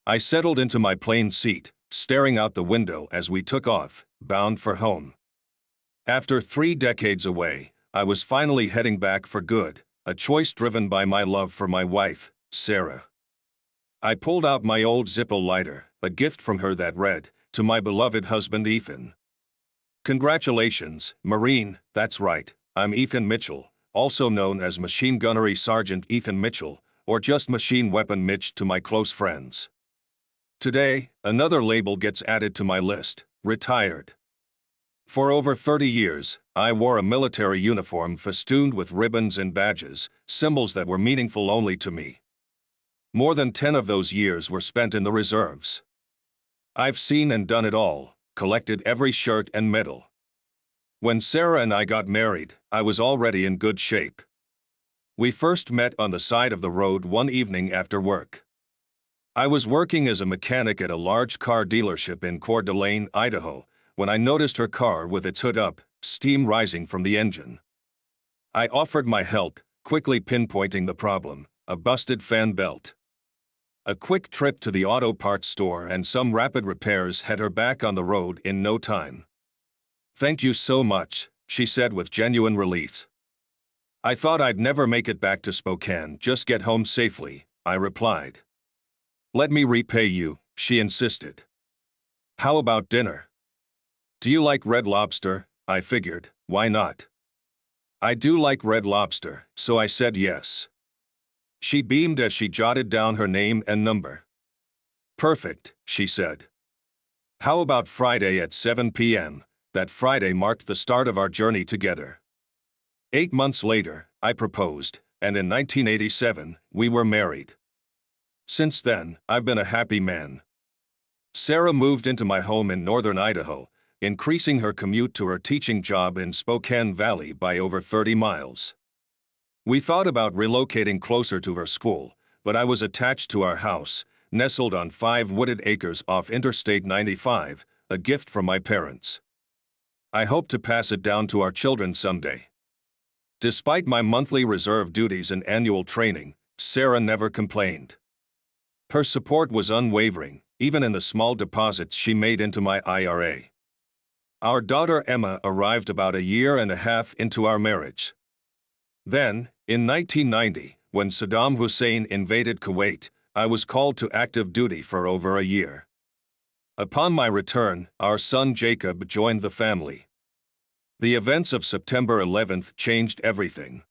I settled into my plane seat, staring out the window as we took off, bound for home. After 3 decades away, I was finally heading back for good, a choice driven by my love for my wife, Sarah. I pulled out my old Zippo lighter, a gift from her that read, "To my beloved husband Ethan." Congratulations, Marine, that's right, I'm Ethan Mitchell, also known as Machine Gunnery Sergeant Ethan Mitchell, or just Machine Weapon Mitch to my close friends. Today, another label gets added to my list, retired. For over 30 years, I wore a military uniform festooned with ribbons and badges, symbols that were meaningful only to me. More than 10 of those years were spent in the reserves. I've seen and done it all, collected every shirt and medal. When Sarah and I got married, I was already in good shape. We first met on the side of the road one evening after work. I was working as a mechanic at a large car dealership in Coeur d'Alene, Idaho, when I noticed her car with its hood up, steam rising from the engine. I offered my help, quickly pinpointing the problem, a busted fan belt. A quick trip to the auto parts store and some rapid repairs had her back on the road in no time. "Thank you so much," she said with genuine relief. "I thought I'd never make it back to Spokane, just get home safely," I replied. "Let me repay you," she insisted. "How about dinner?" "Do you like Red Lobster?" I figured, why not? I do like Red Lobster, so I said yes. She beamed as she jotted down her name and number. "Perfect," she said. "How about Friday at 7 p.m.? That Friday marked the start of our journey together. 8 months later, I proposed, and in 1987, we were married. Since then, I've been a happy man. Sarah moved into my home in northern Idaho, increasing her commute to her teaching job in Spokane Valley by over 30 miles. We thought about relocating closer to her school, but I was attached to our house, nestled on 5 wooded acres off Interstate 95, a gift from my parents. I hope to pass it down to our children someday. Despite my monthly reserve duties and annual training, Sarah never complained. Her support was unwavering, even in the small deposits she made into my IRA. Our daughter Emma arrived about a year and a half into our marriage. Then, in 1990, when Saddam Hussein invaded Kuwait, I was called to active duty for over a year. Upon my return, our son Jacob joined the family. The events of September 11th changed everything.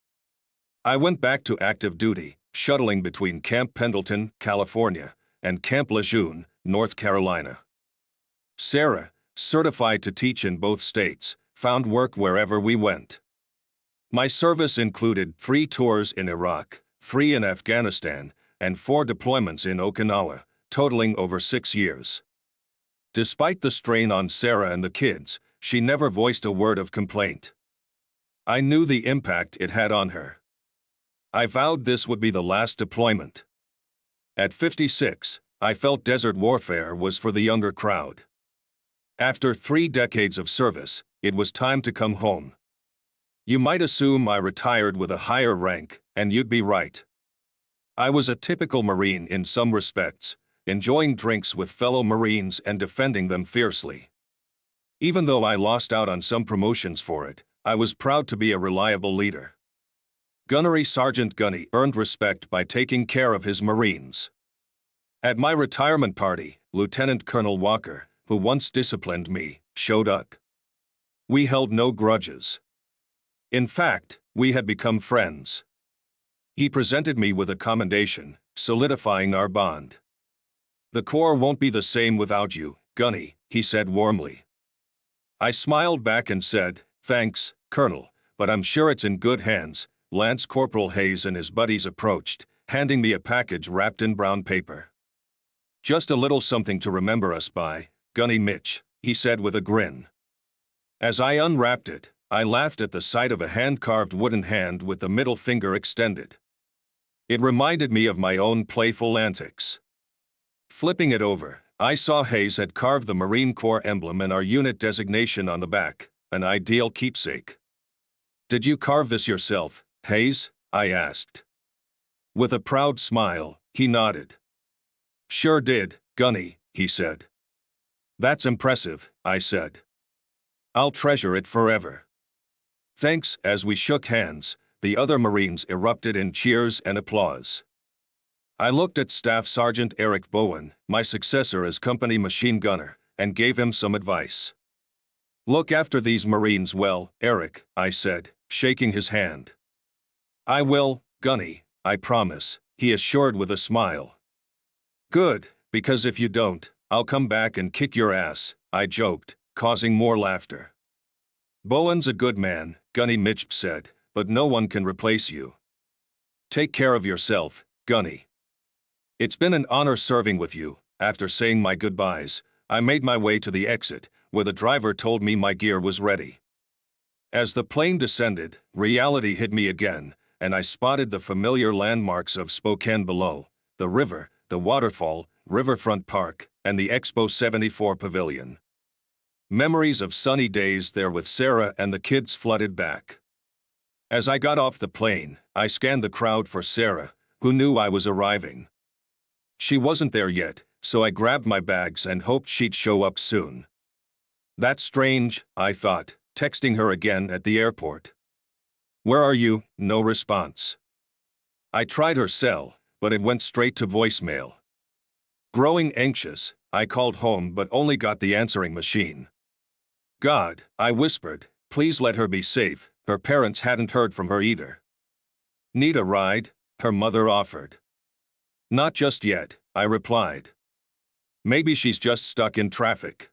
I went back to active duty, shuttling between Camp Pendleton, California, and Camp Lejeune, North Carolina. Sarah, certified to teach in both states, found work wherever we went. My service included 3 tours in Iraq, 3 in Afghanistan, and 4 deployments in Okinawa, totaling over 6 years. Despite the strain on Sarah and the kids, she never voiced a word of complaint. I knew the impact it had on her. I vowed this would be the last deployment. At 56, I felt desert warfare was for the younger crowd. After 3 decades of service, it was time to come home. You might assume I retired with a higher rank, and you'd be right. I was a typical Marine in some respects, enjoying drinks with fellow Marines and defending them fiercely. Even though I lost out on some promotions for it, I was proud to be a reliable leader. Gunnery Sergeant Gunny earned respect by taking care of his Marines. At my retirement party, Lieutenant Colonel Walker, who once disciplined me, showed up. We held no grudges. In fact, we had become friends. He presented me with a commendation, solidifying our bond. "The Corps won't be the same without you, Gunny," he said warmly. I smiled back and said, "Thanks, Colonel, but I'm sure it's in good hands." Lance Corporal Hayes and his buddies approached, handing me a package wrapped in brown paper. "Just a little something to remember us by, Gunny Mitch," he said with a grin. As I unwrapped it, I laughed at the sight of a hand-carved wooden hand with the middle finger extended. It reminded me of my own playful antics. Flipping it over, I saw Hayes had carved the Marine Corps emblem and our unit designation on the back, an ideal keepsake. "Did you carve this yourself, Hayes?" I asked. With a proud smile, he nodded. Sure did, Gunny, he said. That's impressive, I said. I'll treasure it forever. Thanks. As we shook hands, the other Marines erupted in cheers and applause. I looked at Staff Sergeant Eric Bowen, my successor as company machine gunner, and gave him some advice. Look after these Marines well, Eric, I said, shaking his hand. I will, Gunny, I promise, he assured with a smile. Good, because if you don't, I'll come back and kick your ass, I joked, causing more laughter. Bowen's a good man, Gunny Mitch said, but no one can replace you. Take care of yourself, Gunny. It's been an honor serving with you. After saying my goodbyes, I made my way to the exit, where the driver told me my gear was ready. As the plane descended, reality hit me again, and I spotted the familiar landmarks of Spokane below, the river, the waterfall, Riverfront Park, and the Expo 74 pavilion. Memories of sunny days there with Sarah and the kids flooded back. As I got off the plane, I scanned the crowd for Sarah, who knew I was arriving. She wasn't there yet, so I grabbed my bags and hoped she'd show up soon. That's strange, I thought, texting her again at the airport. Where are you? No response. I tried her cell, but it went straight to voicemail. Growing anxious, I called home but only got the answering machine. God, I whispered, please let her be safe. Her parents hadn't heard from her either. Need a ride? Her mother offered. Not just yet, I replied. Maybe she's just stuck in traffic.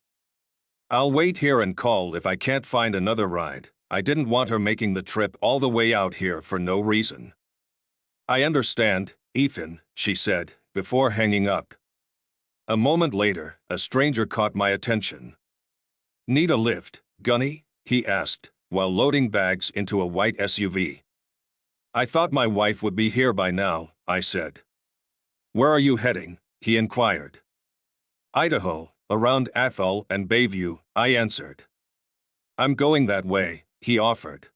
I'll wait here and call if I can't find another ride. I didn't want her making the trip all the way out here for no reason. I understand, Ethan, she said, before hanging up. A moment later, a stranger caught my attention. Need a lift, Gunny? He asked, while loading bags into a white SUV. I thought my wife would be here by now, I said. Where are you heading? He inquired. Idaho, around Athol and Bayview, I answered. I'm going that way, he offered.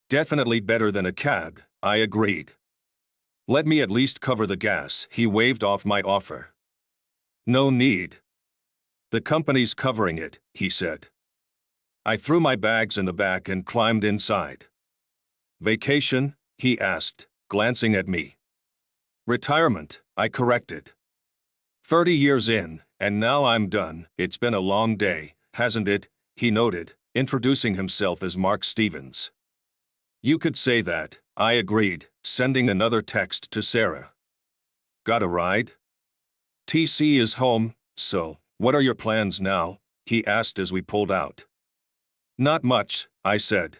Definitely better than a cab, I agreed. Let me at least cover the gas, he waved off my offer. No need. The company's covering it, he said. I threw my bags in the back and climbed inside. Vacation? He asked, glancing at me. Retirement, I corrected. 30 years in, and now I'm done. It's been a long day, hasn't it? He noted, introducing himself as Mark Stevens. You could say that, I agreed, sending another text to Sarah. Got a ride? TC is home, so, what are your plans now? He asked as we pulled out. Not much, I said.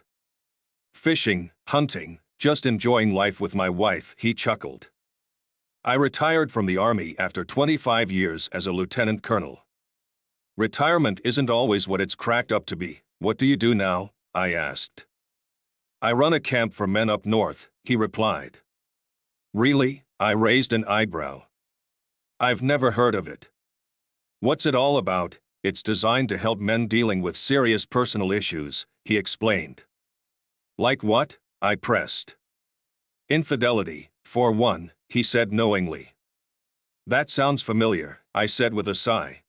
Fishing, hunting, just enjoying life with my wife, he chuckled. I retired from the Army after 25 years as a lieutenant colonel. Retirement isn't always what it's cracked up to be. What do you do now? I asked. I run a camp for men up north, he replied. Really? I raised an eyebrow. I've never heard of it. What's it all about? It's designed to help men dealing with serious personal issues, he explained. Like what? I pressed. Infidelity, for one, he said knowingly. That sounds familiar, I said with a sigh.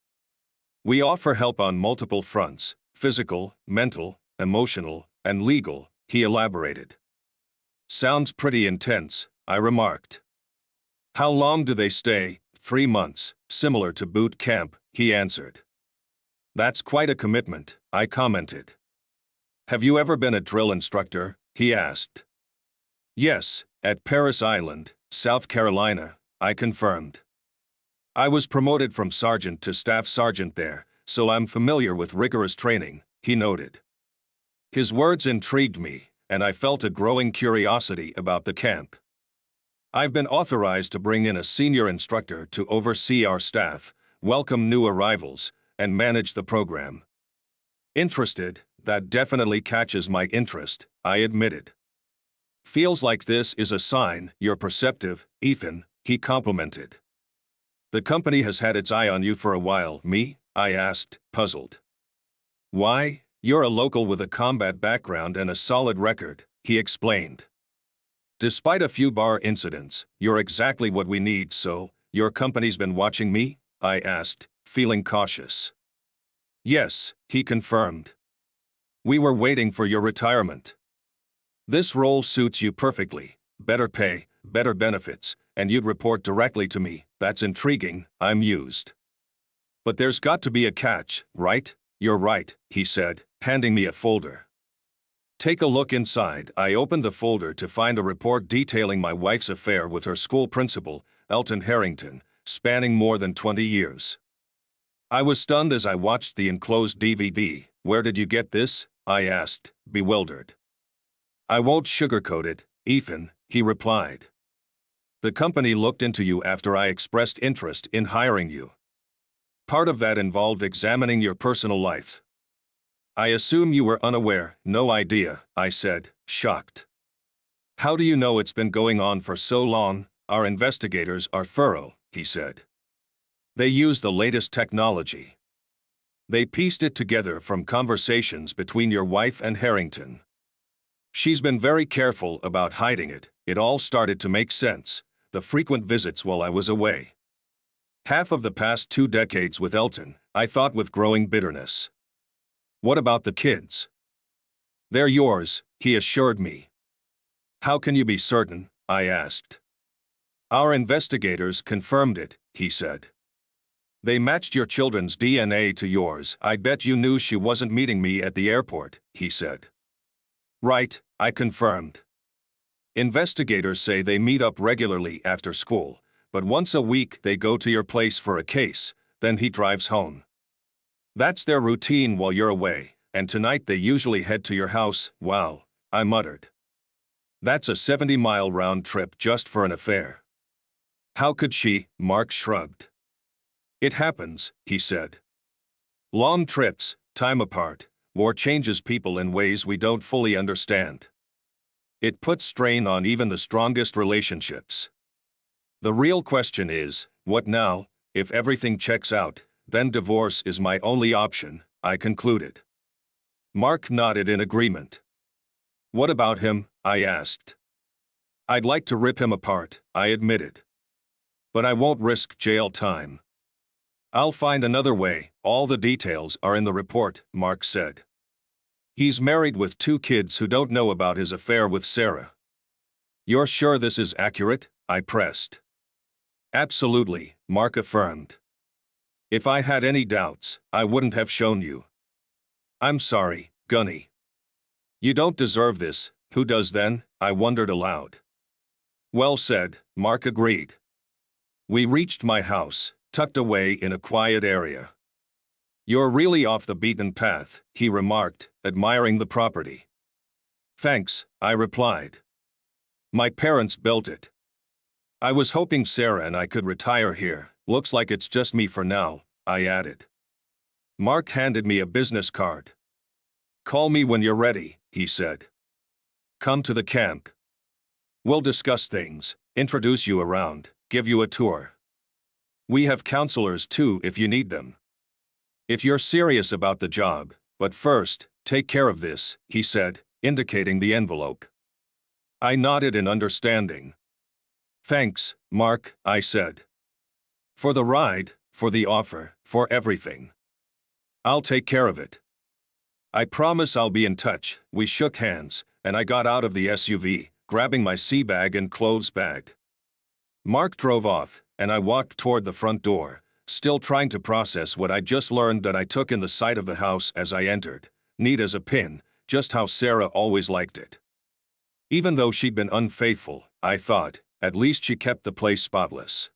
We offer help on multiple fronts, physical, mental, emotional, and legal, he elaborated. Sounds pretty intense, I remarked. How long do they stay? 3 months, similar to boot camp, he answered. That's quite a commitment, I commented. Have you ever been a drill instructor? He asked. Yes, at Paris Island, South Carolina, I confirmed. I was promoted from sergeant to staff sergeant there, so I'm familiar with rigorous training, he noted. His words intrigued me, and I felt a growing curiosity about the camp. I've been authorized to bring in a senior instructor to oversee our staff, welcome new arrivals, and manage the program. Interested? That definitely catches my interest, I admitted. Feels like this is a sign you're perceptive, Ethan, he complimented. The company has had its eye on you for a while. Me? I asked, puzzled. Why? You're a local with a combat background and a solid record, he explained. Despite a few bar incidents, you're exactly what we need, so, your company's been watching me? I asked, feeling cautious. Yes, he confirmed. We were waiting for your retirement. This role suits you perfectly. Better pay, better benefits, and you'd report directly to me. That's intriguing, I mused. But there's got to be a catch, right? You're right, he said, handing me a folder. Take a look inside. I opened the folder to find a report detailing my wife's affair with her school principal, Elton Harrington, spanning more than 20 years. I was stunned as I watched the enclosed DVD. Where did you get this? I asked, bewildered. I won't sugarcoat it, Ethan, he replied. The company looked into you after I expressed interest in hiring you. Part of that involved examining your personal life. I assume you were unaware. No idea, I said, shocked. How do you know it's been going on for so long? Our investigators are thorough, he said. They use the latest technology. They pieced it together from conversations between your wife and Harrington. She's been very careful about hiding it. It all started to make sense. The frequent visits while I was away. Half of the past 2 decades with Elton, I thought with growing bitterness. What about the kids? They're yours, he assured me. How can you be certain? I asked. Our investigators confirmed it, he said. They matched your children's DNA to yours. I bet you knew she wasn't meeting me at the airport, he said. Right, I confirmed. Investigators say they meet up regularly after school, but once a week they go to your place for a case, then he drives home. That's their routine while you're away, and tonight they usually head to your house. Wow, I muttered. That's a 70-mile round trip just for an affair. How could she? Mark shrugged. It happens, he said. Long trips, time apart, war changes people in ways we don't fully understand. It puts strain on even the strongest relationships. The real question is, what now? If everything checks out, then divorce is my only option, I concluded. Mark nodded in agreement. What about him? I asked. I'd like to rip him apart, I admitted. But I won't risk jail time. I'll find another way. All the details are in the report, Mark said. He's married with 2 kids who don't know about his affair with Sarah. You're sure this is accurate? I pressed. Absolutely, Mark affirmed. If I had any doubts, I wouldn't have shown you. I'm sorry, Gunny. You don't deserve this. Who does then? I wondered aloud. Well said, Mark agreed. We reached my house, tucked away in a quiet area. You're really off the beaten path, he remarked, admiring the property. Thanks, I replied. My parents built it. I was hoping Sarah and I could retire here. Looks like it's just me for now, I added. Mark handed me a business card. Call me when you're ready, he said. Come to the camp. We'll discuss things, introduce you around, give you a tour. We have counselors too if you need them. If you're serious about the job, but first, take care of this, he said, indicating the envelope. I nodded in understanding. Thanks, Mark, I said. For the ride, for the offer, for everything. I'll take care of it. I promise I'll be in touch. We shook hands, and I got out of the SUV, grabbing my sea bag and clothes bag. Mark drove off, and I walked toward the front door, still trying to process what I just learned that I took in the sight of the house as I entered, neat as a pin, just how Sarah always liked it. Even though she'd been unfaithful, I thought, at least she kept the place spotless.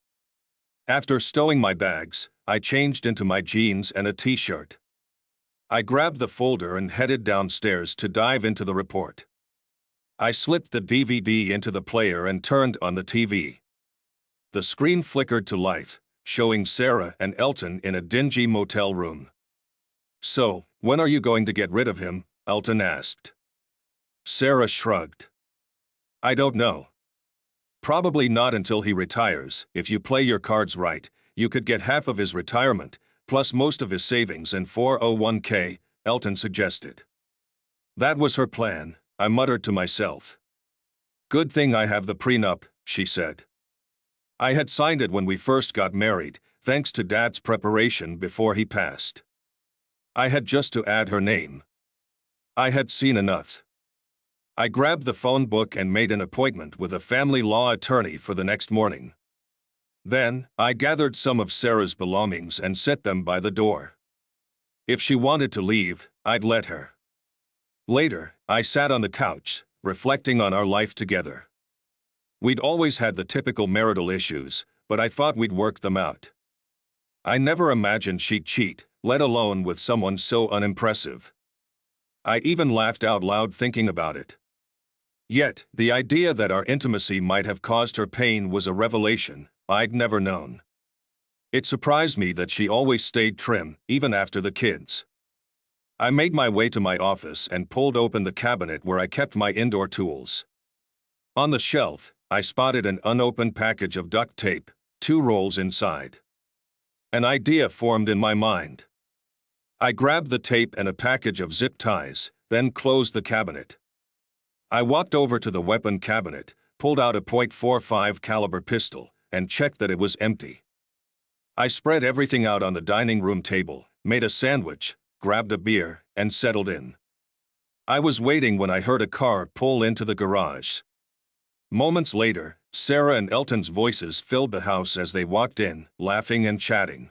After stowing my bags, I changed into my jeans and a t-shirt. I grabbed the folder and headed downstairs to dive into the report. I slipped the DVD into the player and turned on the TV. The screen flickered to life, showing Sarah and Elton in a dingy motel room. So, when are you going to get rid of him? Elton asked. Sarah shrugged. I don't know. Probably not until he retires. If you play your cards right, you could get half of his retirement, plus most of his savings and 401k, Elton suggested. That was her plan, I muttered to myself. Good thing I have the prenup, she said. I had signed it when we first got married, thanks to Dad's preparation before he passed. I had just to add her name. I had seen enough. I grabbed the phone book and made an appointment with a family law attorney for the next morning. Then, I gathered some of Sarah's belongings and set them by the door. If she wanted to leave, I'd let her. Later, I sat on the couch, reflecting on our life together. We'd always had the typical marital issues, but I thought we'd work them out. I never imagined she'd cheat, let alone with someone so unimpressive. I even laughed out loud thinking about it. Yet, the idea that our intimacy might have caused her pain was a revelation I'd never known. It surprised me that she always stayed trim, even after the kids. I made my way to my office and pulled open the cabinet where I kept my indoor tools. On the shelf, I spotted an unopened package of duct tape, 2 rolls inside. An idea formed in my mind. I grabbed the tape and a package of zip ties, then closed the cabinet. I walked over to the weapon cabinet, pulled out a .45 caliber pistol, and checked that it was empty. I spread everything out on the dining room table, made a sandwich, grabbed a beer, and settled in. I was waiting when I heard a car pull into the garage. Moments later, Sarah and Elton's voices filled the house as they walked in, laughing and chatting.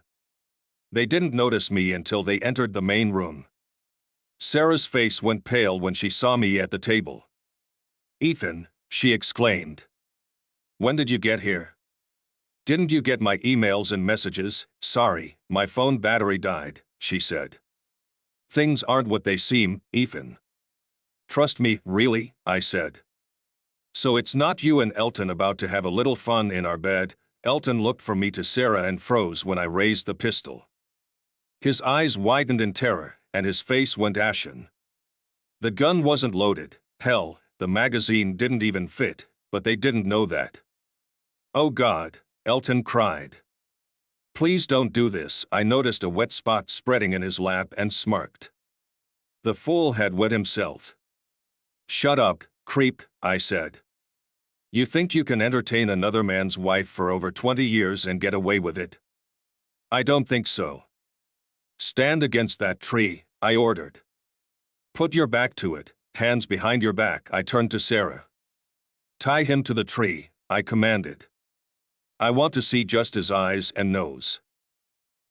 They didn't notice me until they entered the main room. Sarah's face went pale when she saw me at the table. "Ethan," she exclaimed. "When did you get here?" "Didn't you get my emails and messages?" "Sorry, my phone battery died," she said. "Things aren't what they seem, Ethan." "Trust me, really," I said. "So it's not you and Elton about to have a little fun in our bed?" Elton looked from me to Sarah and froze when I raised the pistol. His eyes widened in terror, and his face went ashen. The gun wasn't loaded. Hell, the magazine didn't even fit, but they didn't know that. "Oh God," Elton cried. "Please don't do this." I noticed a wet spot spreading in his lap and smirked. The fool had wet himself. "Shut up, creep," I said. "You think you can entertain another man's wife for over 20 years and get away with it? I don't think so." "Stand against that tree," I ordered. "Put your back to it, hands behind your back." I turned to Sarah. "Tie him to the tree," I commanded. "I want to see just his eyes and nose."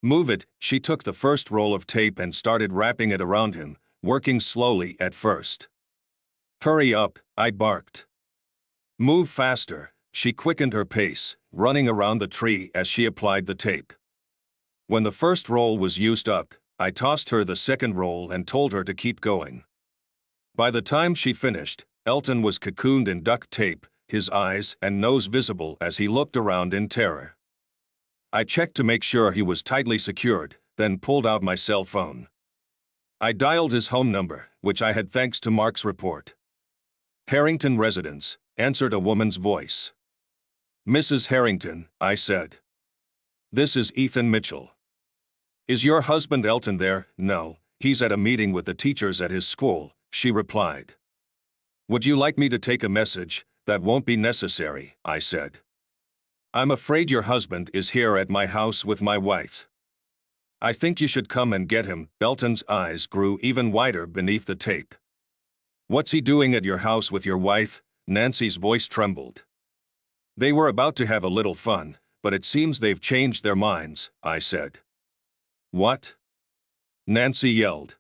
"Move it." She took the first roll of tape and started wrapping it around him, working slowly at first. "Hurry up," I barked. "Move faster." She quickened her pace, running around the tree as she applied the tape. When the first roll was used up, I tossed her the second roll and told her to keep going. By the time she finished, Elton was cocooned in duct tape, his eyes and nose visible as he looked around in terror. I checked to make sure he was tightly secured, then pulled out my cell phone. I dialed his home number, which I had thanks to Mark's report. "Harrington Residence," answered a woman's voice. "Mrs. Harrington," I said. "This is Ethan Mitchell." "Is your husband Elton there?" "No, he's at a meeting with the teachers at his school," she replied. "Would you like me to take a message?" "That won't be necessary," I said. "I'm afraid your husband is here at my house with my wife. I think you should come and get him." Elton's eyes grew even wider beneath the tape. "What's he doing at your house with your wife?" Nancy's voice trembled. "They were about to have a little fun, but it seems they've changed their minds," I said. "What?" Nancy yelled.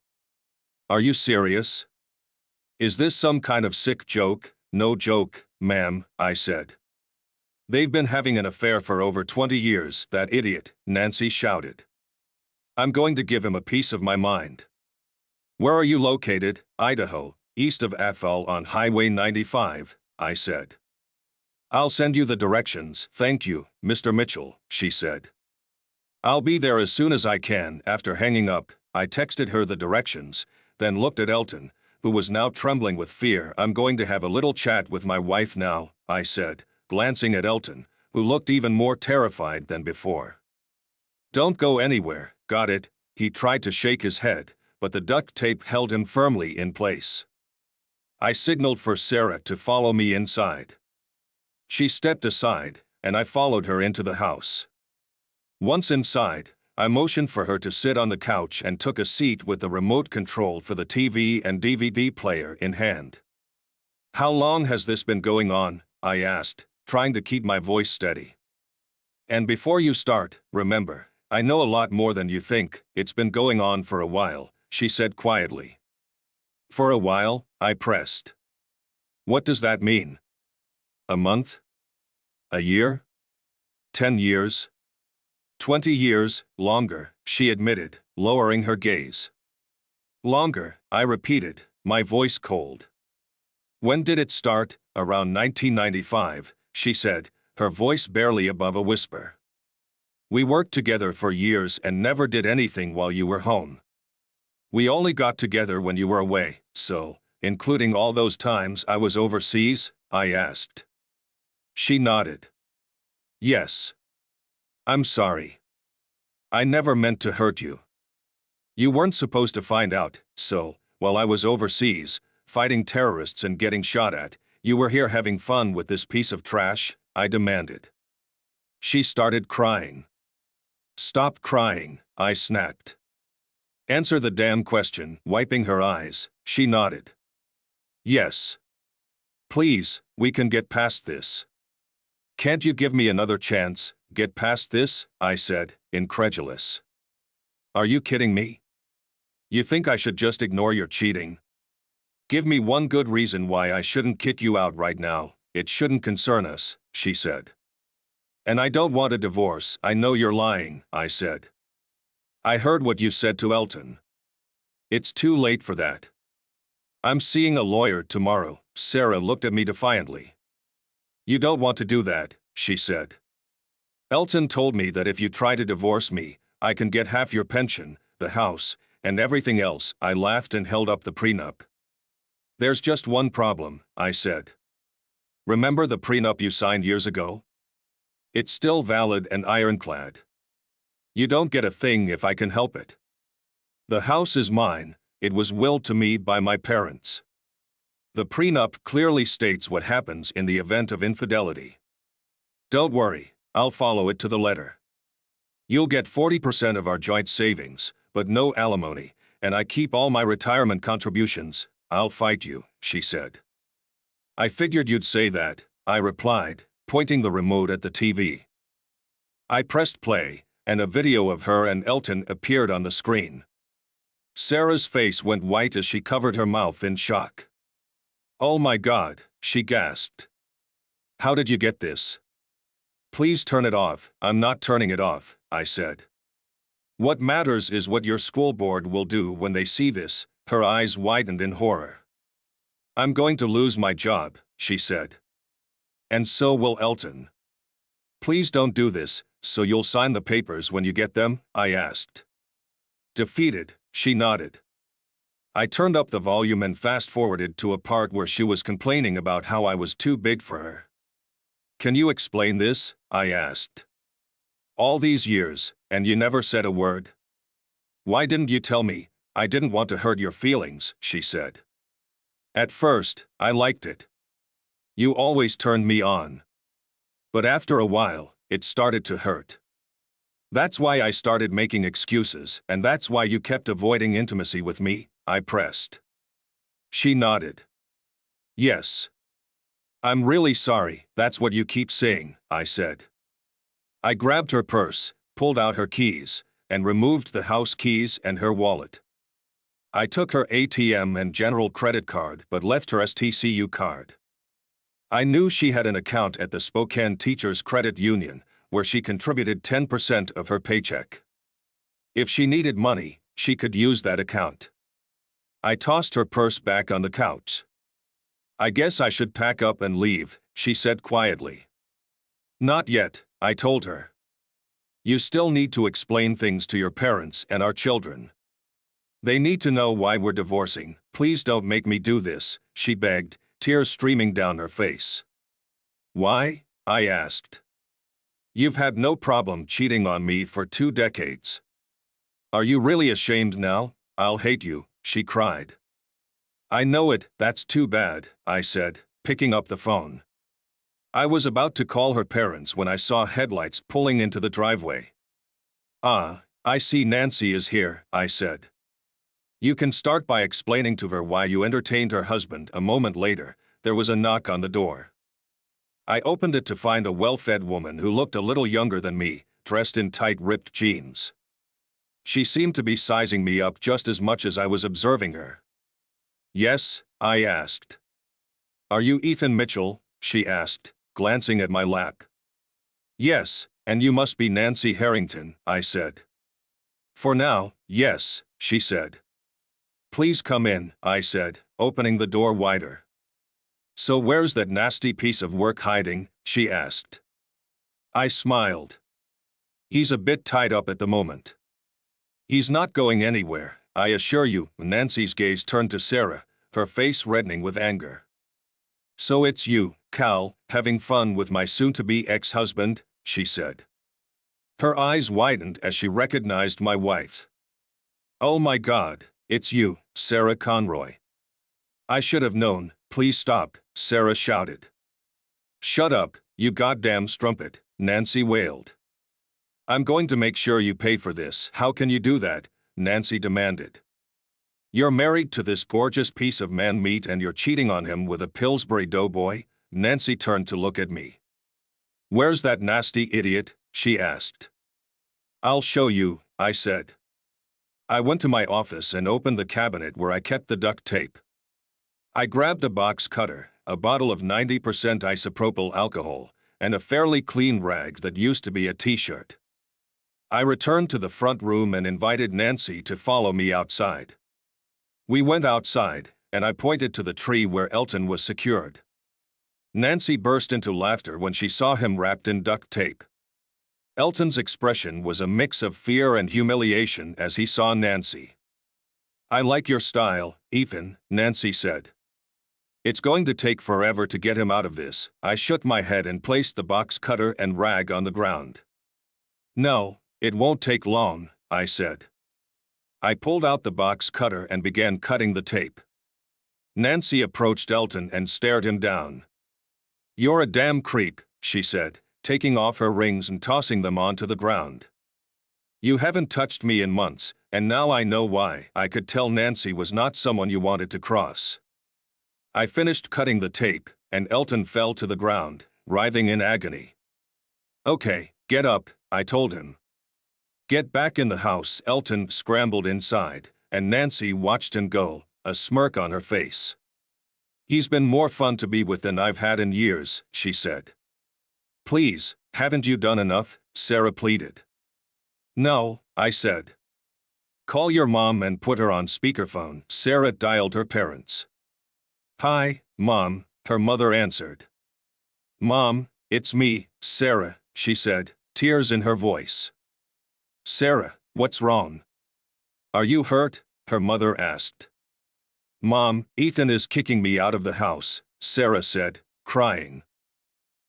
"Are you serious? Is this some kind of sick joke?" "No joke, ma'am," I said. "They've been having an affair for over 20 years, that idiot," Nancy shouted. "I'm going to give him a piece of my mind." "Where are you located?" "Idaho, east of Athol on Highway 95, I said. "I'll send you the directions." "Thank you, Mr. Mitchell," she said. "I'll be there as soon as I can." After hanging up, I texted her the directions, then looked at Elton, who was now trembling with fear. "I'm going to have a little chat with my wife now," I said, glancing at Elton, who looked even more terrified than before. "Don't go anywhere." "Got it." He tried to shake his head, but the duct tape held him firmly in place. I signaled for Sarah to follow me inside. She stepped aside, and I followed her into the house. Once inside, I motioned for her to sit on the couch and took a seat with the remote control for the TV and DVD player in hand. "How long has this been going on?" I asked, trying to keep my voice steady. "And before you start, remember, I know a lot more than you think. It's been going on for a while," she said quietly. "For a while?" I pressed. "What does that mean? A month? A year? 10 years? 20 years, longer," she admitted, lowering her gaze. "Longer," I repeated, my voice cold. "When did it start?" "Around 1995, she said, her voice barely above a whisper. "We worked together for years and never did anything while you were home. We only got together when you were away, so, including all those times I was overseas?" I asked. She nodded. "Yes. I'm sorry. I never meant to hurt you. You weren't supposed to find out, so, while I was overseas, fighting terrorists and getting shot at, you were here having fun with this piece of trash?" I demanded. She started crying. "Stop crying," I snapped. "Answer the damn question," wiping her eyes. She nodded. "Yes. Please, we can get past this." "Can't you give me another chance? Get past this?" I said, incredulous. "Are you kidding me? You think I should just ignore your cheating? Give me one good reason why I shouldn't kick you out right now." "It shouldn't concern us," she said. "And I don't want a divorce." "I know you're lying," I said. "I heard what you said to Elton." "It's too late for that. I'm seeing a lawyer tomorrow." Sarah looked at me defiantly. "You don't want to do that," she said. "Elton told me that if you try to divorce me, I can get half your pension, the house, and everything else." I laughed and held up the prenup. "There's just one problem," I said. "Remember the prenup you signed years ago? It's still valid and ironclad. You don't get a thing if I can help it. The house is mine. It was willed to me by my parents. The prenup clearly states what happens in the event of infidelity. Don't worry, I'll follow it to the letter. You'll get 40% of our joint savings, but no alimony, and I keep all my retirement contributions." "I'll fight you," she said. "I figured you'd say that," I replied, pointing the remote at the TV. I pressed play, and a video of her and Elton appeared on the screen. Sarah's face went white as she covered her mouth in shock. "Oh my God," she gasped. "How did you get this?" "Please turn it off." "I'm not turning it off," I said. "What matters is what your school board will do when they see this." Her eyes widened in horror. "I'm going to lose my job," she said. "And so will Elton." "Please don't do this, so you'll sign the papers when you get them?" I asked. Defeated, she nodded. I turned up the volume and fast-forwarded to a part where she was complaining about how I was too big for her. "Can you explain this?" I asked. "All these years, and you never said a word? Why didn't you tell me?" "I didn't want to hurt your feelings," she said. "At first, I liked it. You always turned me on. But after a while, it started to hurt. That's why I started making excuses, and that's why you kept avoiding intimacy with me," I pressed. She nodded. "Yes. I'm really sorry, that's what you keep saying," I said. I grabbed her purse, pulled out her keys, and removed the house keys and her wallet. I took her ATM and general credit card but left her STCU card. I knew she had an account at the Spokane Teachers Credit Union, where she contributed 10% of her paycheck. If she needed money, she could use that account. I tossed her purse back on the couch. "I guess I should pack up and leave," she said quietly. "Not yet," I told her. "You still need to explain things to your parents and our children. They need to know why we're divorcing. Please don't make me do this," she begged, tears streaming down her face. "Why?" I asked. "You've had no problem cheating on me for 2 decades. Are you really ashamed now?" "I'll hate you," she cried. "I know it, that's too bad," I said, picking up the phone. I was about to call her parents when I saw headlights pulling into the driveway. "Ah, I see Nancy is here," I said. "You can start by explaining to her why you entertained her husband." A moment later, there was a knock on the door. I opened it to find a well-fed woman who looked a little younger than me, dressed in tight ripped jeans. She seemed to be sizing me up just as much as I was observing her. "Yes?" I asked. "Are you Ethan Mitchell?" she asked, glancing at my lap. "Yes, and you must be Nancy Harrington," I said. "For now, yes," she said. "Please come in," I said, opening the door wider. "So where's that nasty piece of work hiding?" she asked. I smiled. "He's a bit tied up at the moment." "He's not going anywhere, I assure you." Nancy's gaze turned to Sarah, her face reddening with anger. "So it's you, Cal, having fun with my soon-to-be ex-husband?" she said. Her eyes widened as she recognized my wife. "Oh my God, it's you, Sarah Conroy." "I should have known." "Please stop," Sarah shouted. "Shut up, you goddamn strumpet," Nancy wailed. "I'm going to make sure you pay for this." "How can you do that?" Nancy demanded. "You're married to this gorgeous piece of man meat and you're cheating on him with a Pillsbury Doughboy?" Nancy turned to look at me. "Where's that nasty idiot?" she asked. "I'll show you," I said. I went to my office and opened the cabinet where I kept the duct tape. I grabbed a box cutter, a bottle of 90% isopropyl alcohol, and a fairly clean rag that used to be a t-shirt. I returned to the front room and invited Nancy to follow me outside. We went outside, and I pointed to the tree where Elton was secured. Nancy burst into laughter when she saw him wrapped in duct tape. Elton's expression was a mix of fear and humiliation as he saw Nancy. "I like your style, Ethan," Nancy said. "It's going to take forever to get him out of this." I shook my head and placed the box cutter and rag on the ground. "No, it won't take long," I said. I pulled out the box cutter and began cutting the tape. Nancy approached Elton and stared him down. "You're a damn creep," she said, taking off her rings and tossing them onto the ground. "You haven't touched me in months, and now I know why." I could tell Nancy was not someone you wanted to cross. I finished cutting the tape, and Elton fell to the ground, writhing in agony. "Okay, get up," I told him. "Get back in the house." Elton scrambled inside, and Nancy watched him go, a smirk on her face. "He's been more fun to be with than I've had in years," she said. "Please, haven't you done enough?" Sarah pleaded. "No," I said. "Call your mom and put her on speakerphone." Sarah dialed her parents. "Hi, Mom," her mother answered. "Mom, it's me, Sarah," she said, tears in her voice. "Sarah, what's wrong? Are you hurt?" her mother asked. "Mom, Ethan is kicking me out of the house," Sarah said, crying.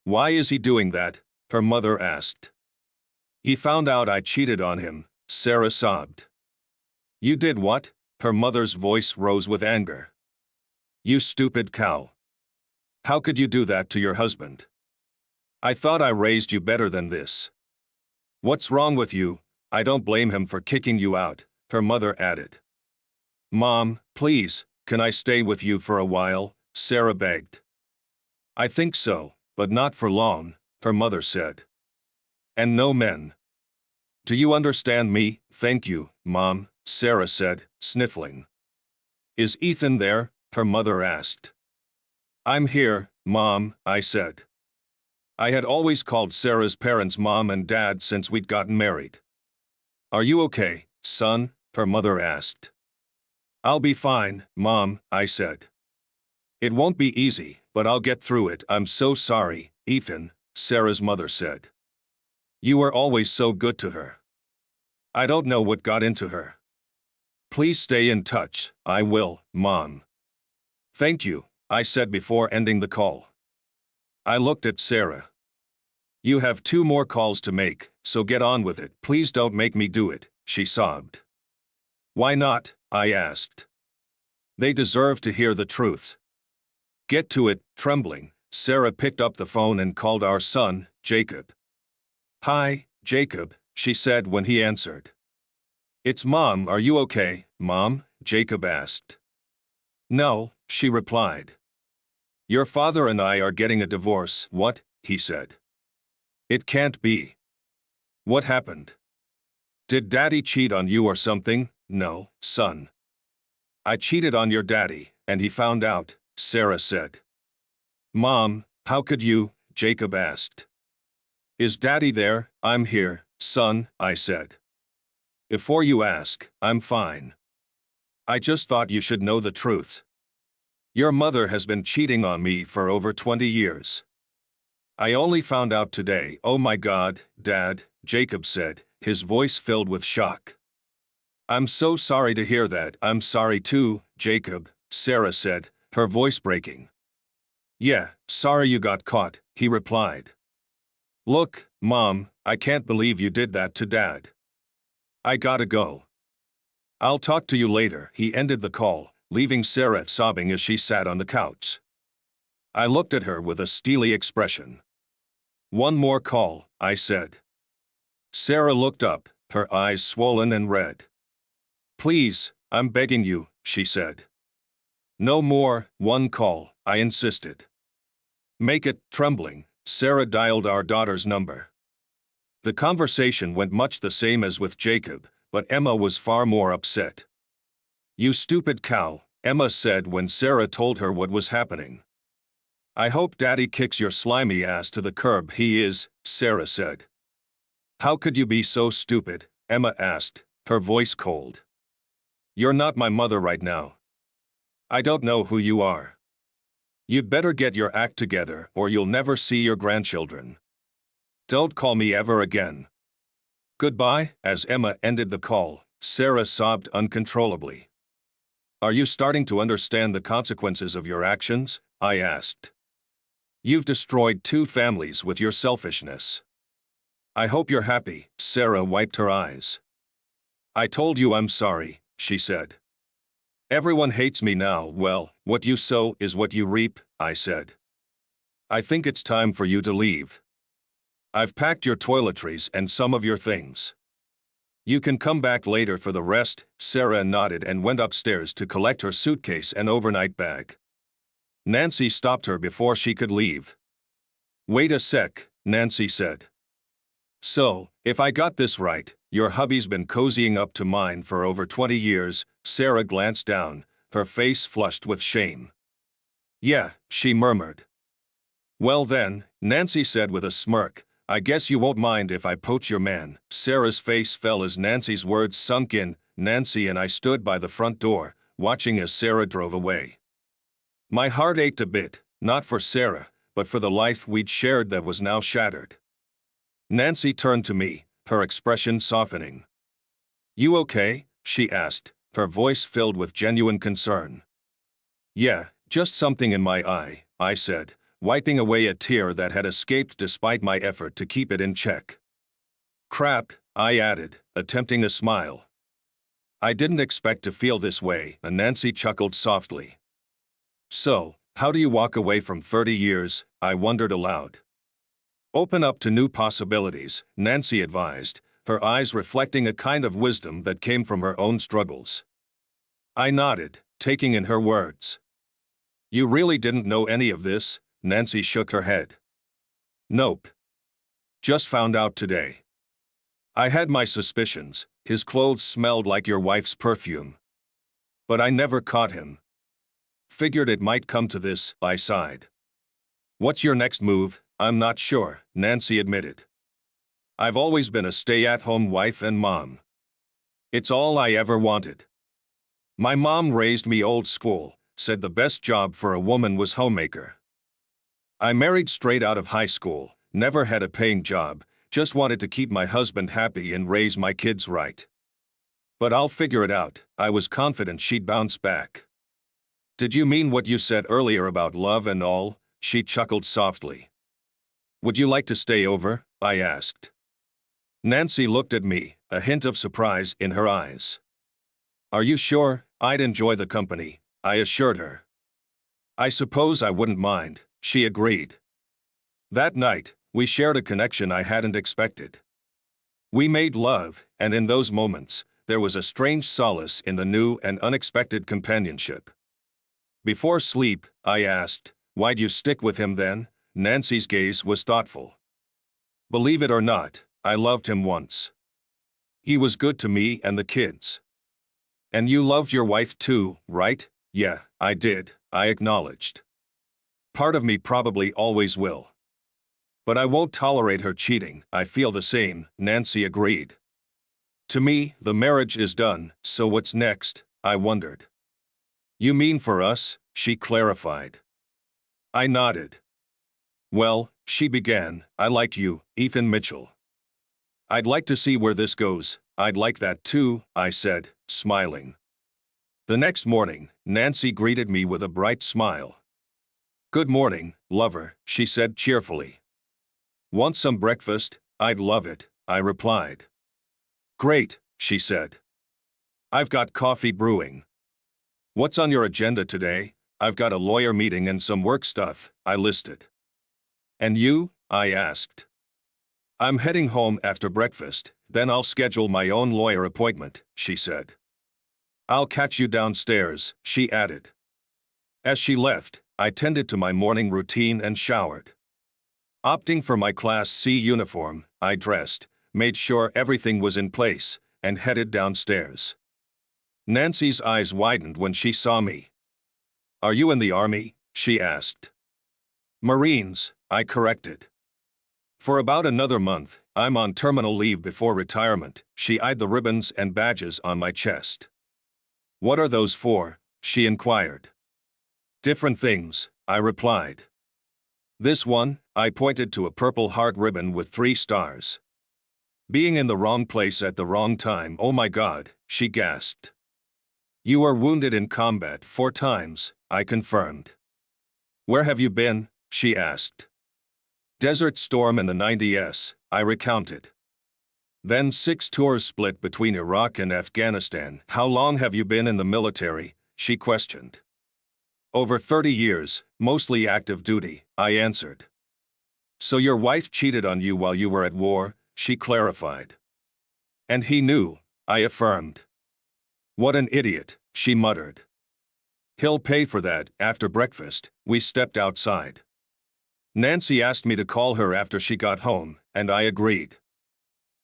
"Why is he doing that?" her mother asked. "He found out I cheated on him," Sarah sobbed. "You did what?" Her mother's voice rose with anger. "You stupid cow. How could you do that to your husband? I thought I raised you better than this. What's wrong with you?" "I don't blame him for kicking you out," her mother added. "Mom, please, can I stay with you for a while?" Sarah begged. "I think so, but not for long," her mother said. "And no men. Do you understand me?" "Thank you, Mom," Sarah said, sniffling. "Is Ethan there?" her mother asked. "I'm here, Mom," I said. I had always called Sarah's parents Mom and Dad since we'd gotten married. "Are you okay, son?" her mother asked. "I'll be fine, Mom," I said. "It won't be easy, but I'll get through it." "I'm so sorry, Ethan," Sarah's mother said. "You were always so good to her. I don't know what got into her. Please stay in touch." "I will, Mom." "Thank you," I said before ending the call. I looked at Sarah. "You have 2 more calls to make, so get on with it." "Please don't make me do it," she sobbed. "Why not?" I asked. "They deserve to hear the truth." "Get to it," trembling, Sarah picked up the phone and called our son, Jacob. "Hi, Jacob," she said when he answered. "It's Mom, are you okay, Mom?" Jacob asked. "No," she replied. "Your father and I are getting a divorce." "What?" he said. "It can't be. What happened? Did Daddy cheat on you or something?" "No, son. I cheated on your daddy, and he found out," Sarah said. "Mom, how could you?" Jacob asked. "Is Daddy there?" "I'm here, son," I said. "Before you ask, I'm fine. I just thought you should know the truth. Your mother has been cheating on me for over 20 years. I only found out today." "Oh my God, Dad," Jacob said, his voice filled with shock. "I'm so sorry to hear that." "I'm sorry too, Jacob," Sarah said, her voice breaking. "Yeah, sorry you got caught," he replied. "Look, Mom, I can't believe you did that to Dad. I gotta go. I'll talk to you later." He ended the call, leaving Sarah sobbing as she sat on the couch. I looked at her with a steely expression. "One more call," I said. Sarah looked up, her eyes swollen and red. "Please, I'm begging you," she said. "No more, one call," I insisted. "Make it." Trembling, Sarah dialed our daughter's number. The conversation went much the same as with Jacob, but Emma was far more upset. "You stupid cow," Emma said when Sarah told her what was happening. "I hope Daddy kicks your slimy ass to the curb." "He is," Sarah said. "How could you be so stupid?" Emma asked, her voice cold. "You're not my mother right now. I don't know who you are. You'd better get your act together or you'll never see your grandchildren. Don't call me ever again. Goodbye." As Emma ended the call, Sarah sobbed uncontrollably. "Are you starting to understand the consequences of your actions?" I asked. "You've destroyed 2 families with your selfishness. I hope you're happy." Sarah wiped her eyes. "I told you I'm sorry," she said. "Everyone hates me now." "Well, what you sow is what you reap," I said. "I think it's time for you to leave. I've packed your toiletries and some of your things. You can come back later for the rest." Sarah nodded and went upstairs to collect her suitcase and overnight bag. Nancy stopped her before she could leave. "Wait a sec," Nancy said. "So, if I got this right, your hubby's been cozying up to mine for over 20 years, Sarah glanced down, her face flushed with shame. "Yeah," she murmured. "Well then," Nancy said with a smirk, "I guess you won't mind if I poach your man." Sarah's face fell as Nancy's words sunk in. Nancy and I stood by the front door, watching as Sarah drove away. My heart ached a bit, not for Sarah, but for the life we'd shared that was now shattered. Nancy turned to me, her expression softening. "You okay?" she asked, her voice filled with genuine concern. "Yeah, just something in my eye," I said, wiping away a tear that had escaped despite my effort to keep it in check. "Crap," I added, attempting a smile. "I didn't expect to feel this way," and Nancy chuckled softly. "So, how do you walk away from 30 years?" I wondered aloud. "Open up to new possibilities," Nancy advised, her eyes reflecting a kind of wisdom that came from her own struggles. I nodded, taking in her words. "You really didn't know any of this?" Nancy shook her head. "Nope. Just found out today. I had my suspicions. His clothes smelled like your wife's perfume. But I never caught him. Figured it might come to this," I sighed. "What's your next move?" "I'm not sure," Nancy admitted. "I've always been a stay-at-home wife and mom. It's all I ever wanted. My mom raised me old school, said the best job for a woman was homemaker. I married straight out of high school, never had a paying job, just wanted to keep my husband happy and raise my kids right. But I'll figure it out." I was confident she'd bounce back. "Did you mean what you said earlier about love and all?" She chuckled softly. "Would you like to stay over?" I asked. Nancy looked at me, a hint of surprise in her eyes. "Are you sure?" "I'd enjoy the company," I assured her. "I suppose I wouldn't mind," she agreed. That night, we shared a connection I hadn't expected. We made love, and in those moments, there was a strange solace in the new and unexpected companionship. Before sleep, I asked, "Why'd you stick with him then?" Nancy's gaze was thoughtful. "Believe it or not, I loved him once. He was good to me and the kids." "And you loved your wife too, right?" "Yeah, I did," I acknowledged. "Part of me probably always will. But I won't tolerate her cheating." "I feel the same," Nancy agreed. "To me, the marriage is done, so what's next?" I wondered. "You mean for us?" she clarified. I nodded. "Well," she began, "I liked you, Ethan Mitchell. I'd like to see where this goes." "I'd like that too," I said, smiling. The next morning, Nancy greeted me with a bright smile. "Good morning, lover," she said cheerfully. "Want some breakfast?" "I'd love it," I replied. "Great," she said. "I've got coffee brewing." "What's on your agenda today?" "I've got a lawyer meeting and some work stuff," I listed. "And you?" I asked. "I'm heading home after breakfast, then I'll schedule my own lawyer appointment," she said. "I'll catch you downstairs," she added. As she left, I tended to my morning routine and showered. Opting for my Class C uniform, I dressed, made sure everything was in place, and headed downstairs. Nancy's eyes widened when she saw me. "Are you in the Army?" she asked. "Marines," I corrected. "For about another month, I'm on terminal leave before retirement." She eyed the ribbons and badges on my chest. "What are those for?" she inquired. "Different things," I replied. "This one," I pointed to a Purple Heart ribbon with 3 stars. "Being in the wrong place at the wrong time." "Oh my God," she gasped. "You were wounded in combat 4 times, I confirmed. "Where have you been?" she asked. "Desert Storm and the 90s, I recounted. "Then 6 tours split between Iraq and Afghanistan." "How long have you been in the military?" she questioned. "Over 30 years, mostly active duty," I answered. "So your wife cheated on you while you were at war?" she clarified. "And he knew," I affirmed. "What an idiot," she muttered. "He'll pay for that." After breakfast, we stepped outside. Nancy asked me to call her after she got home, and I agreed.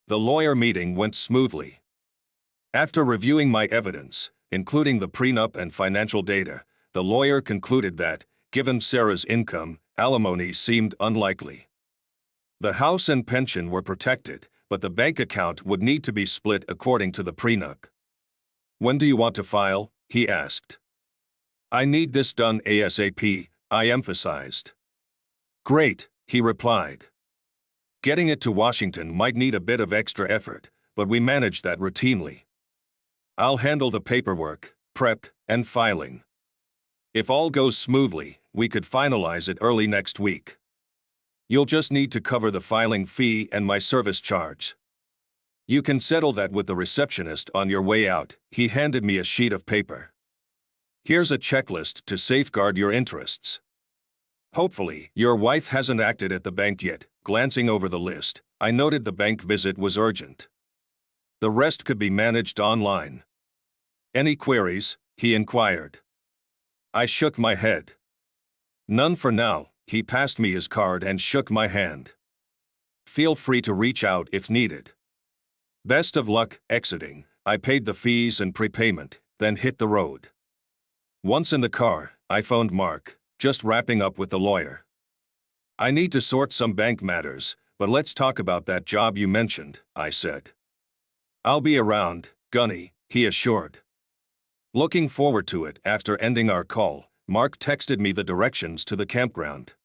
The lawyer meeting went smoothly. After reviewing my evidence, including the prenup and financial data, the lawyer concluded that, given Sarah's income, alimony seemed unlikely. The house and pension were protected, but the bank account would need to be split according to the prenup. "When do you want to file?" he asked. "I need this done ASAP," I emphasized. "Great," he replied. "Getting it to Washington might need a bit of extra effort, but we manage that routinely. I'll handle the paperwork, prep, and filing. If all goes smoothly, we could finalize it early next week. You'll just need to cover the filing fee and my service charge. You can settle that with the receptionist on your way out." He handed me a sheet of paper. "Here's a checklist to safeguard your interests. Hopefully, your wife hasn't acted at the bank yet." Glancing over the list, I noted the bank visit was urgent. The rest could be managed online. "Any queries?" he inquired. I shook my head. "None for now." He passed me his card and shook my hand. "Feel free to reach out if needed." Best of luck. Exiting, I paid the fees and prepayment, then hit the road. Once in the car, I phoned Mark, just wrapping up with the lawyer. "I need to sort some bank matters, but let's talk about that job you mentioned," I said. "I'll be around, Gunny," he assured. Looking forward to it. After ending our call, Mark texted me the directions to the campground.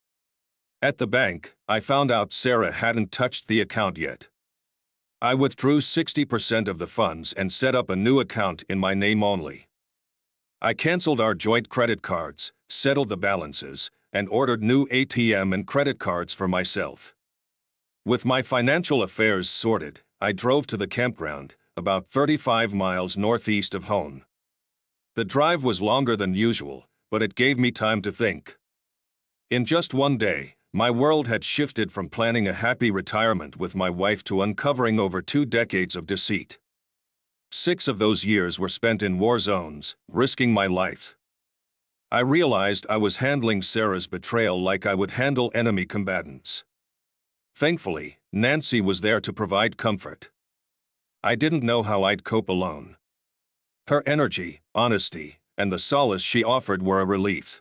At the bank, I found out Sarah hadn't touched the account yet. I withdrew 60% of the funds and set up a new account in my name only. I canceled our joint credit cards, settled the balances, and ordered new ATM and credit cards for myself. With my financial affairs sorted, I drove to the campground, about 35 miles northeast of home. The drive was longer than usual, but it gave me time to think. In just one day, my world had shifted from planning a happy retirement with my wife to uncovering over 2 decades of deceit. 6 of those years were spent in war zones, risking my life. I realized I was handling Sarah's betrayal like I would handle enemy combatants. Thankfully, Nancy was there to provide comfort. I didn't know how I'd cope alone. Her energy, honesty, and the solace she offered were a relief.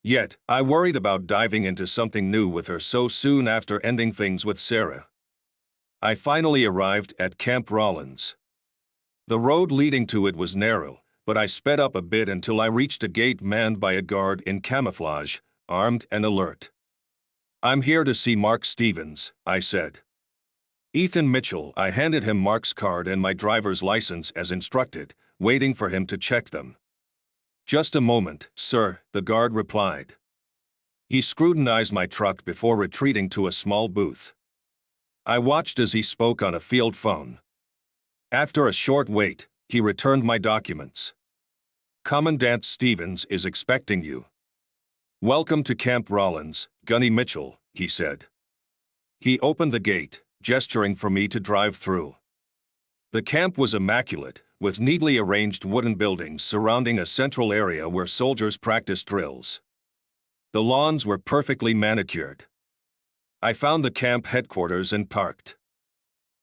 Yet, I worried about diving into something new with her so soon after ending things with Sarah. I finally arrived at Camp Rollins. The road leading to it was narrow, but I sped up a bit until I reached a gate manned by a guard in camouflage, armed and alert. "I'm here to see Mark Stevens," I said. "Ethan Mitchell." I handed him Mark's card and my driver's license as instructed, waiting for him to check them. "Just a moment, sir," the guard replied. He scrutinized my truck before retreating to a small booth. I watched as he spoke on a field phone. After a short wait, he returned my documents. "Commandant Stevens is expecting you." "Welcome to Camp Rollins, Gunny Mitchell," he said. He opened the gate, gesturing for me to drive through. The camp was immaculate, with neatly arranged wooden buildings surrounding a central area where soldiers practiced drills. The lawns were perfectly manicured. I found the camp headquarters and parked.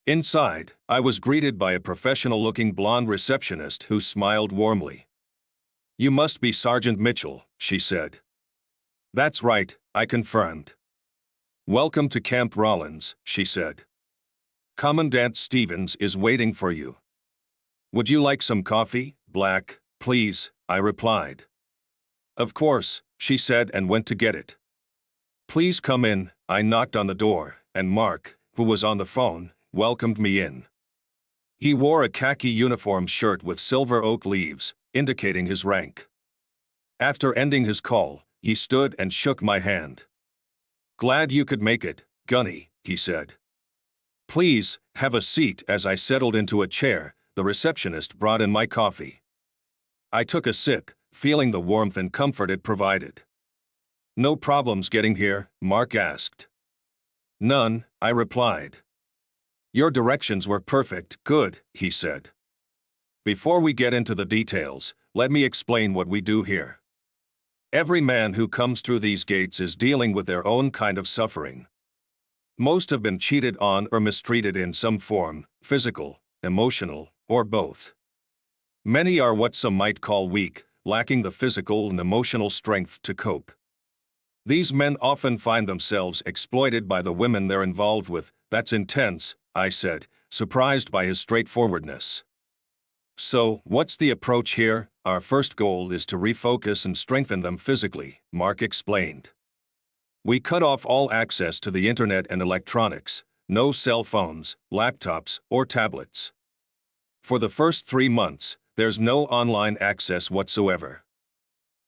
Inside, I was greeted by a professional-looking blonde receptionist who smiled warmly. "You must be Sergeant Mitchell," she said. "That's right," I confirmed. "Welcome to Camp Rollins," she said. "Commandant Stevens is waiting for you." "Would you like some coffee, black, please?" I replied. "Of course," she said and went to get it. "Please come in." I knocked on the door, and Mark, who was on the phone, welcomed me in. He wore a khaki uniform shirt with silver oak leaves, indicating his rank. After ending his call, he stood and shook my hand. "Glad you could make it, Gunny," he said. "Please, have a seat." As I settled into a chair, the receptionist brought in my coffee. I took a sip, feeling the warmth and comfort it provided. "No problems getting here?" Mark asked. "None," I replied. "Your directions were perfect." "Good," he said. "Before we get into the details, let me explain what we do here. Every man who comes through these gates is dealing with their own kind of suffering. Most have been cheated on or mistreated in some form, physical, emotional, or both. Many are what some might call weak, lacking the physical and emotional strength to cope. These men often find themselves exploited by the women they're involved with." "That's intense," I said, surprised by his straightforwardness. "So, what's the approach here?" "Our first goal is to refocus and strengthen them physically," Mark explained. "We cut off all access to the internet and electronics, no cell phones, laptops, or tablets. For the first 3 months, there's no online access whatsoever.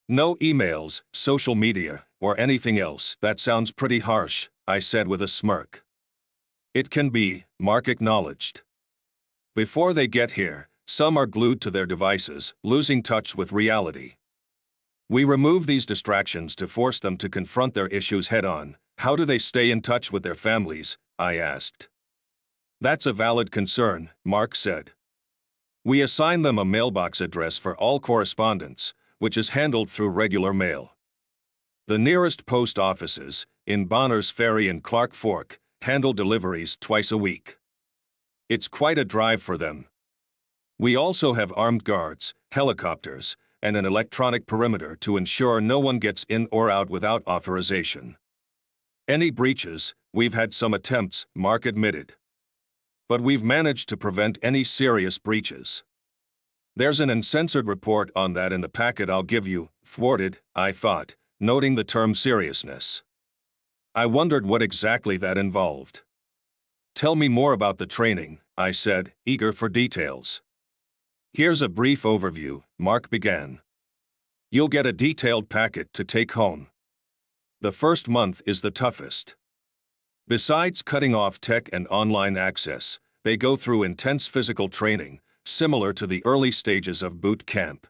No emails, social media, or anything else." "That sounds pretty harsh," I said with a smirk. "It can be," Mark acknowledged. "Before they get here, some are glued to their devices, losing touch with reality. We remove these distractions to force them to confront their issues head-on." "How do they stay in touch with their families?" I asked. "That's a valid concern," Mark said. "We assign them a mailbox address for all correspondence, which is handled through regular mail. The nearest post offices, in Bonners Ferry and Clark Fork, handle deliveries twice a week. It's quite a drive for them. We also have armed guards, helicopters, and an electronic perimeter to ensure no one gets in or out without authorization. Any breaches, we've had some attempts," Mark admitted. "But we've managed to prevent any serious breaches. There's an uncensored report on that in the packet I'll give you." "Thwarted," I thought, noting the term seriousness. I wondered what exactly that involved. "Tell me more about the training," I said, eager for details. "Here's a brief overview," Mark began. "You'll get a detailed packet to take home. The first month is the toughest. Besides cutting off tech and online access, they go through intense physical training, similar to the early stages of boot camp.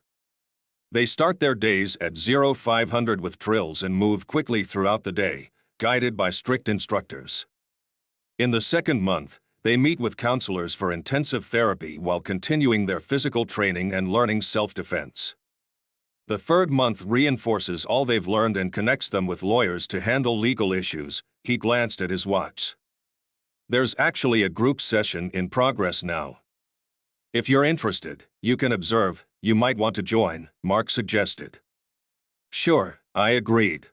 They start their days at 0500 with drills and move quickly throughout the day, guided by strict instructors. In the second month, they meet with counselors for intensive therapy while continuing their physical training and learning self-defense. The third month reinforces all they've learned and connects them with lawyers to handle legal issues. He glanced at his watch. There's actually a group session in progress now. If you're interested, you can observe. You might want to join, Mark suggested. Sure, I agreed.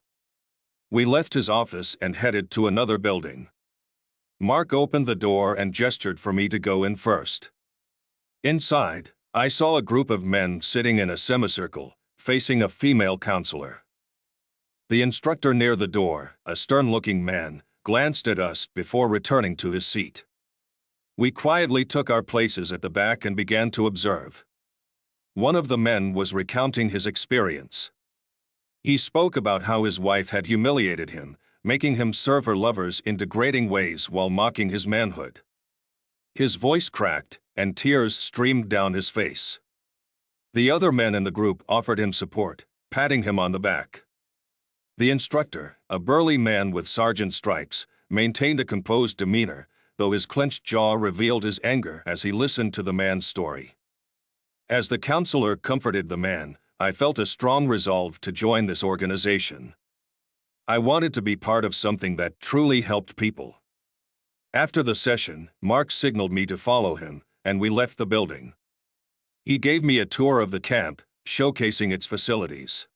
We left his office and headed to another building. Mark opened the door and gestured for me to go in first. Inside, I saw a group of men sitting in a semicircle, facing a female counselor. The instructor near the door, a stern-looking man, glanced at us before returning to his seat. We quietly took our places at the back and began to observe. One of the men was recounting his experience. He spoke about how his wife had humiliated him, making him serve her lovers in degrading ways while mocking his manhood. His voice cracked, and tears streamed down his face. The other men in the group offered him support, patting him on the back. The instructor, a burly man with sergeant stripes, maintained a composed demeanor, though his clenched jaw revealed his anger as he listened to the man's story. As the counselor comforted the man, I felt a strong resolve to join this organization. I wanted to be part of something that truly helped people. After the session, Mark signaled me to follow him, and we left the building. He gave me a tour of the camp, showcasing its facilities.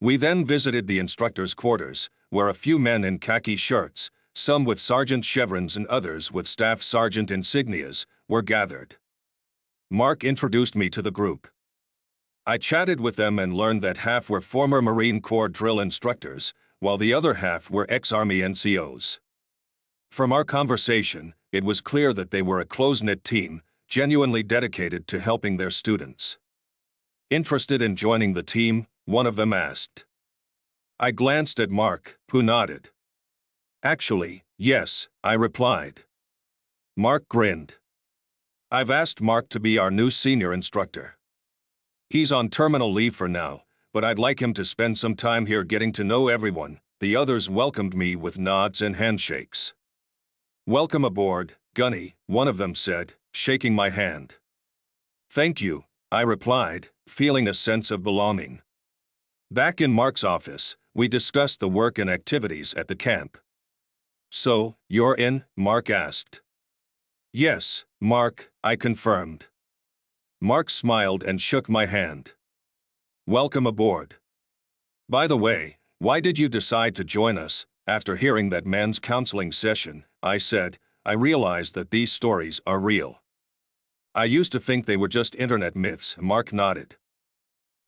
We then visited the instructor's quarters, where a few men in khaki shirts, some with sergeant chevrons and others with staff sergeant insignias, were gathered. Mark introduced me to the group. I chatted with them and learned that half were former Marine Corps drill instructors, while the other half were ex-Army NCOs. From our conversation, it was clear that they were a close-knit team, genuinely dedicated to helping their students. Interested in joining the team? One of them asked. I glanced at Mark, who nodded. Actually, yes, I replied. Mark grinned. I've asked Mark to be our new senior instructor. He's on terminal leave for now, but I'd like him to spend some time here getting to know everyone. The others welcomed me with nods and handshakes. Welcome aboard, Gunny, one of them said, shaking my hand. Thank you, I replied, feeling a sense of belonging. Back in Mark's office, we discussed the work and activities at the camp. So, you're in? Mark asked. Yes, Mark, I confirmed. Mark smiled and shook my hand. Welcome aboard. By the way, why did you decide to join us? After hearing that man's counseling session, I said, I realized that these stories are real. I used to think they were just internet myths. Mark nodded.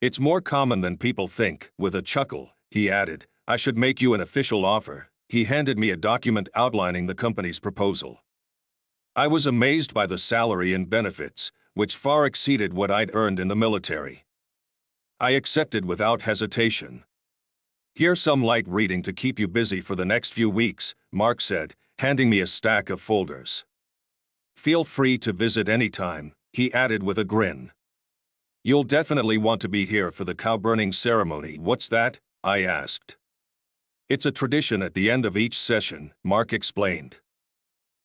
It's more common than people think. With a chuckle, he added, I should make you an official offer. He handed me a document outlining the company's proposal. I was amazed by the salary and benefits, which far exceeded what I'd earned in the military. I accepted without hesitation. Here's some light reading to keep you busy for the next few weeks, Mark said, handing me a stack of folders. Feel free to visit anytime, he added with a grin. You'll definitely want to be here for the cow burning ceremony. What's that? I asked. It's a tradition at the end of each session, Mark explained.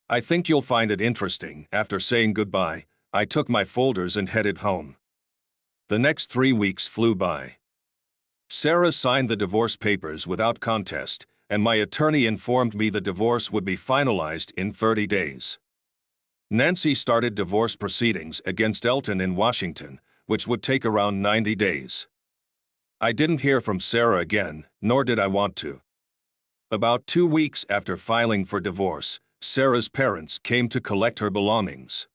I think you'll find it interesting. After saying goodbye, I took my folders and headed home. The next 3 weeks flew by. Sarah signed the divorce papers without contest, and my attorney informed me the divorce would be finalized in 30 days. Nancy started divorce proceedings against Elton in Washington, which would take around 90 days. I didn't hear from Sarah again, nor did I want to. About 2 weeks after filing for divorce, Sarah's parents came to collect her belongings.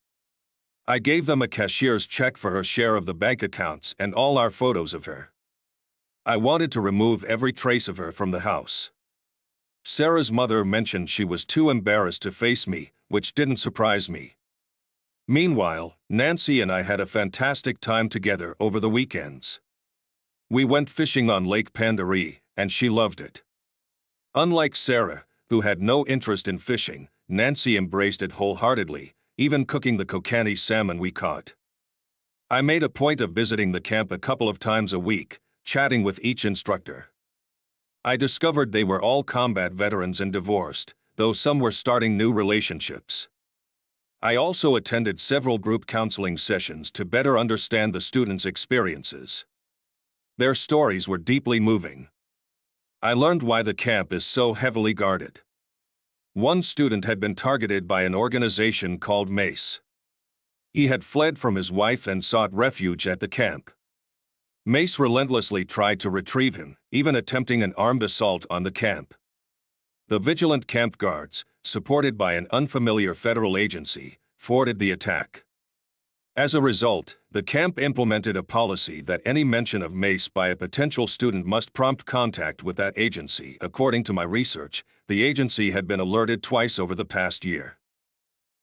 I gave them a cashier's check for her share of the bank accounts and all our photos of her. I wanted to remove every trace of her from the house. Sarah's mother mentioned she was too embarrassed to face me, which didn't surprise me. Meanwhile, Nancy and I had a fantastic time together over the weekends. We went fishing on Lake Pandaree, and she loved it. Unlike Sarah, who had no interest in fishing, Nancy embraced it wholeheartedly, even cooking the kokanee salmon we caught. I made a point of visiting the camp a couple of times a week, chatting with each instructor. I discovered they were all combat veterans and divorced, though some were starting new relationships. I also attended several group counseling sessions to better understand the students' experiences. Their stories were deeply moving. I learned why the camp is so heavily guarded. One student had been targeted by an organization called Mace. He had fled from his wife and sought refuge at the camp. Mace relentlessly tried to retrieve him, even attempting an armed assault on the camp. The vigilant camp guards, supported by an unfamiliar federal agency, thwarted the attack. As a result, the camp implemented a policy that any mention of Mace by a potential student must prompt contact with that agency. According to my research, the agency had been alerted twice over the past year.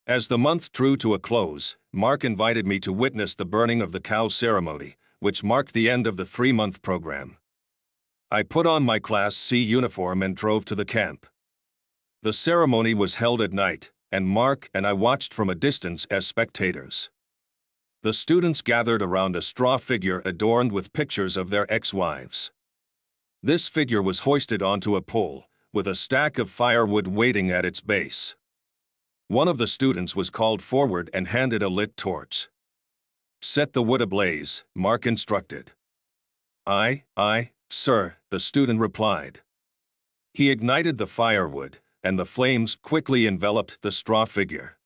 As the month drew to a close, Mark invited me to witness the burning of the cow ceremony, which marked the end of the 3-month program. I put on my Class C uniform and drove to the camp. The ceremony was held at night, and Mark and I watched from a distance as spectators. The students gathered around a straw figure adorned with pictures of their ex-wives. This figure was hoisted onto a pole, with a stack of firewood waiting at its base. One of the students was called forward and handed a lit torch. "Set the wood ablaze," Mark instructed. Aye, sir," the student replied. He ignited the firewood, and the flames quickly enveloped the straw figure.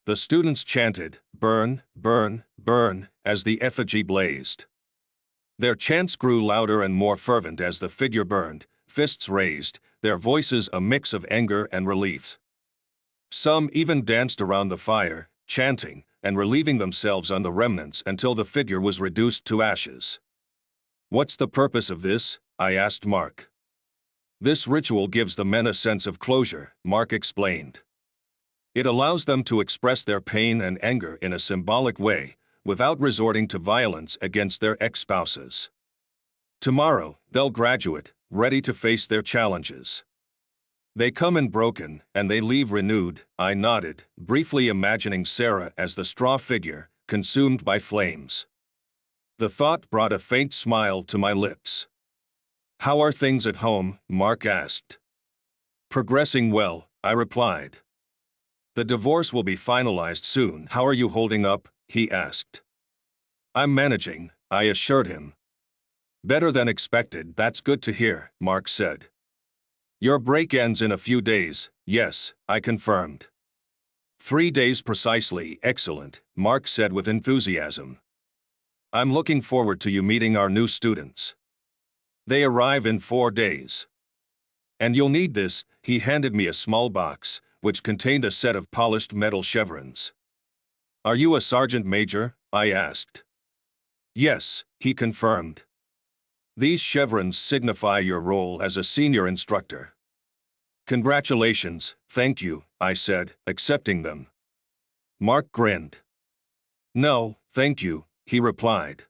The students chanted, "Burn, burn, burn," as the effigy blazed. Their chants grew louder and more fervent as the figure burned, fists raised, their voices a mix of anger and relief. Some even danced around the fire, chanting, and relieving themselves on the remnants until the figure was reduced to ashes. "What's the purpose of this?" I asked Mark. "This ritual gives the men a sense of closure," Mark explained. "It allows them to express their pain and anger in a symbolic way, without resorting to violence against their ex-spouses. Tomorrow, they'll graduate, ready to face their challenges. They come in broken, and they leave renewed," I nodded, briefly imagining Sarah as the straw figure, consumed by flames. The thought brought a faint smile to my lips. "How are things at home?" Mark asked. "Progressing well," I replied. "The divorce will be finalized soon." "How are you holding up?" he asked. "I'm managing," I assured him. "Better than expected." "That's good to hear," Mark said. "Your break ends in a few days." "Yes," I confirmed. 3 days precisely." "Excellent," Mark said with enthusiasm. "I'm looking forward to you meeting our new students. They arrive in 4 days. And you'll need this." He handed me a small box, which contained a set of polished metal chevrons. "Are you a sergeant major?" I asked. "Yes," he confirmed. "These chevrons signify your role as a senior instructor." "Congratulations." "Thank you," I said, accepting them. Mark grinned. "No, thank you," he replied.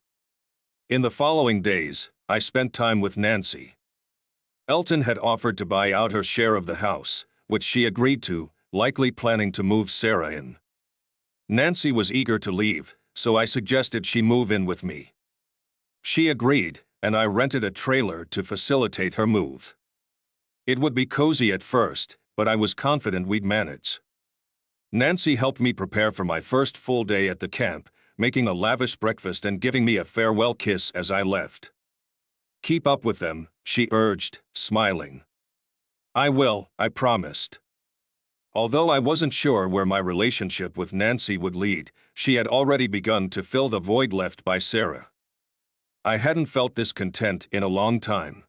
In the following days, I spent time with Nancy. Elton had offered to buy out her share of the house, which she agreed to, likely planning to move Sarah in. Nancy was eager to leave, so I suggested she move in with me. She agreed, and I rented a trailer to facilitate her move. It would be cozy at first, but I was confident we'd manage. Nancy helped me prepare for my first full day at the camp, making a lavish breakfast and giving me a farewell kiss as I left. "Keep up with them," she urged, smiling. "I will," I promised. Although I wasn't sure where my relationship with Nancy would lead, she had already begun to fill the void left by Sarah. I hadn't felt this content in a long time.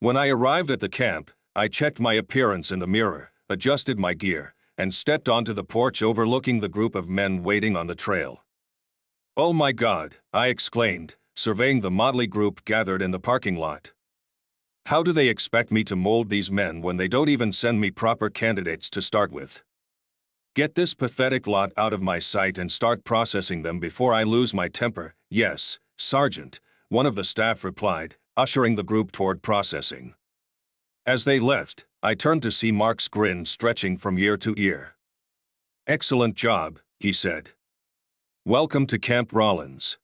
When I arrived at the camp, I checked my appearance in the mirror, adjusted my gear, and stepped onto the porch overlooking the group of men waiting on the trail. "Oh my God," I exclaimed, surveying the motley group gathered in the parking lot. "How do they expect me to mold these men when they don't even send me proper candidates to start with? Get this pathetic lot out of my sight and start processing them before I lose my temper." "Yes, Sergeant," one of the staff replied, ushering the group toward processing. As they left, I turned to see Mark's grin stretching from ear to ear. "Excellent job," he said. Welcome to Camp Rollins.